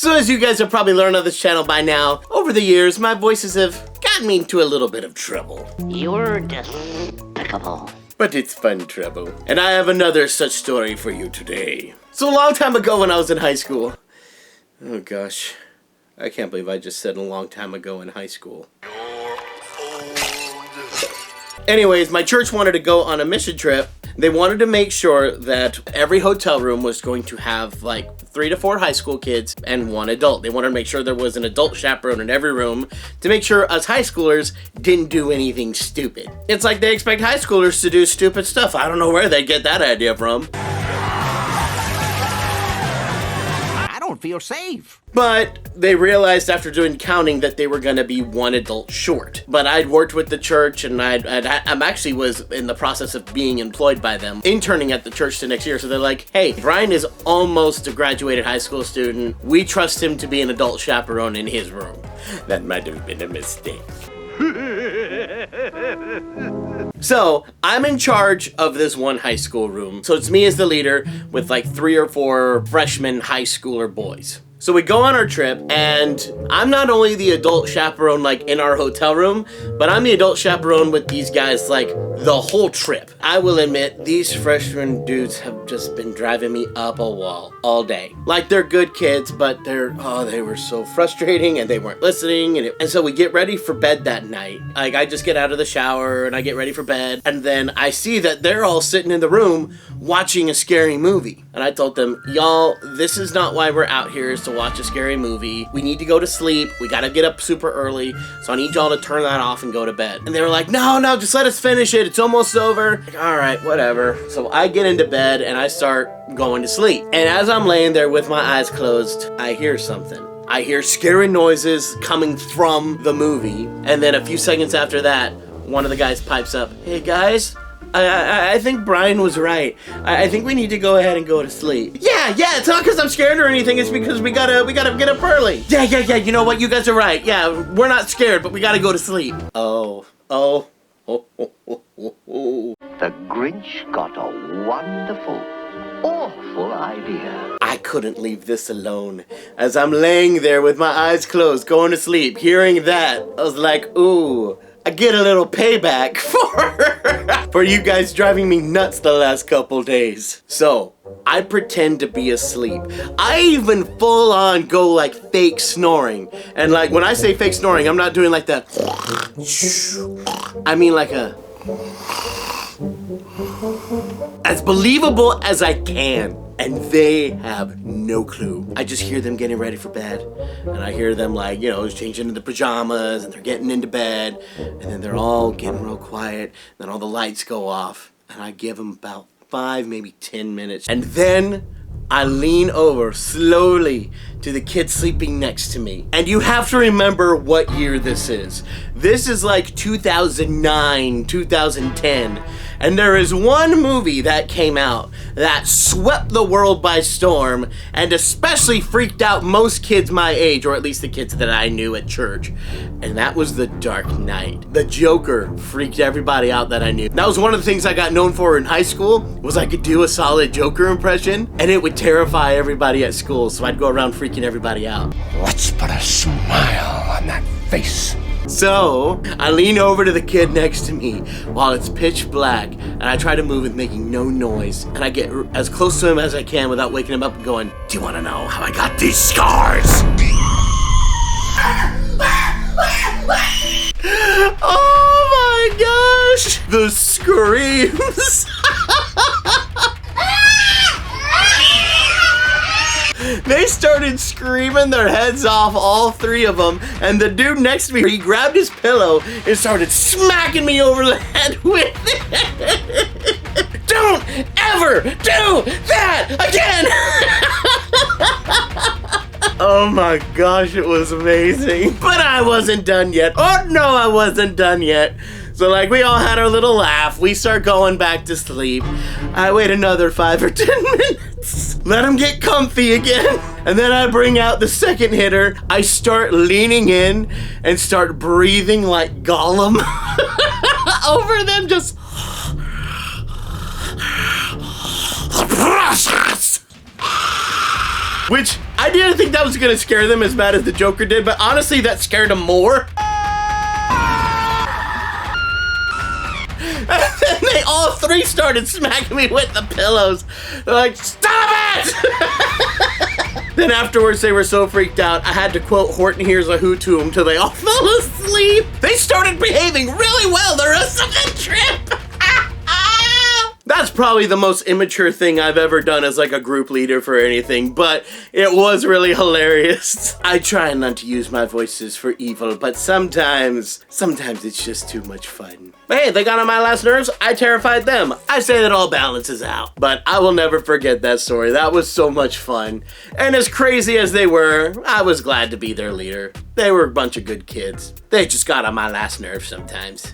So as you guys have probably learned on this channel by now, over the years, my voices have gotten me into a little bit of trouble. You're despicable. But it's fun trouble. And I have another such story for you today. So a long time ago when I was in high school. Oh gosh. I can't believe I just said a long time ago in high school. Anyways, my church wanted to go on a mission trip. They wanted to make sure that every hotel room was going to have like 3 to 4 high school kids and 1 adult. They wanted to make sure there was an adult chaperone in every room to make sure us high schoolers didn't do anything stupid. It's like they expect high schoolers to do stupid stuff. I don't know where they get that idea from. I don't feel safe. But they realized after doing counting that they were going to be 1 adult short. But I'd worked with the church and I'm actually was in the process of being employed by them, interning at the church the next year. So they're like, hey, Brian is almost a graduated high school student. We trust him to be an adult chaperone in his room. That might have been a mistake. So, I'm in charge of this one high school room. So it's me as the leader with like 3 or 4 freshman high schooler boys. So we go on our trip, and I'm not only the adult chaperone like in our hotel room, but I'm the adult chaperone with these guys like the whole trip. I will admit, these freshman dudes have just been driving me up a wall all day. Like, they're good kids, but they were so frustrating and they weren't listening. And so we get ready for bed that night. Like, I just get out of the shower and I get ready for bed, and then I see that they're all sitting in the room watching a scary movie. And I told them, y'all, this is not why we're out here, is to watch a scary movie. We need to go to sleep. We gotta get up super early. So I need y'all to turn that off and go to bed. And they were like, no, just let us finish it. It's almost over. Like, all right, whatever. So I get into bed and I start going to sleep. And as I'm laying there with my eyes closed, I hear something. I hear scary noises coming from the movie. And then a few seconds after that, one of the guys pipes up, hey guys, I think Brian was right. I think we need to go ahead and go to sleep. Yeah, it's not because I'm scared or anything. It's because we gotta get up early. Yeah, you know what? You guys are right. Yeah, we're not scared, but we gotta go to sleep. Oh. The Grinch got a wonderful, awful idea. I couldn't leave this alone. As I'm laying there with my eyes closed, going to sleep, hearing that, I was like, ooh, I get a little payback for you guys driving me nuts the last couple days. So, I pretend to be asleep. I even full on go like fake snoring. And like when I say fake snoring, I'm not doing like that. I mean like a... as believable as I can. And they have no clue. I just hear them getting ready for bed. And I hear them like, changing into pajamas and they're getting into bed. And then they're all getting real quiet. Then all the lights go off. And I give them about 5, maybe 10 minutes. And then I lean over slowly to the kid sleeping next to me. And you have to remember what year this is. This is like 2009, 2010. And there is one movie that came out that swept the world by storm and especially freaked out most kids my age, or at least the kids that I knew at church. And that was The Dark Knight. The Joker freaked everybody out that I knew. That was one of the things I got known for in high school, was I could do a solid Joker impression and it would terrify everybody at school. So I'd go around freaking everybody out. Let's put a smile on that face. So, I lean over to the kid next to me while it's pitch black, and I try to move with making no noise, and I get as close to him as I can without waking him up and going, do you want to know how I got these scars? Oh my gosh! The screams! They started screaming their heads off, all 3 of them, and the dude next to me, he grabbed his pillow and started smacking me over the head with it. Don't ever do that again! Oh my gosh, it was amazing. But I wasn't done yet. Oh no, I wasn't done yet. So like we all had our little laugh. We start going back to sleep. I wait another 5 or 10 minutes. Let him get comfy again. And then I bring out the second hitter. I start leaning in and start breathing like Gollum over them, just which I didn't think that was gonna scare them as bad as the Joker did, but honestly, that scared them more. And then they all three started smacking me with the pillows. They're like, stop it! Then afterwards, they were so freaked out, I had to quote Horton Hears a Who to them till they all fell asleep. They started behaving really well the rest of the trip. That's probably the most immature thing I've ever done as like a group leader for anything, but it was really hilarious. I try not to use my voices for evil, but sometimes it's just too much fun. But hey, they got on my last nerves, I terrified them. I say that all balances out, but I will never forget that story. That was so much fun. And as crazy as they were, I was glad to be their leader. They were a bunch of good kids. They just got on my last nerve sometimes.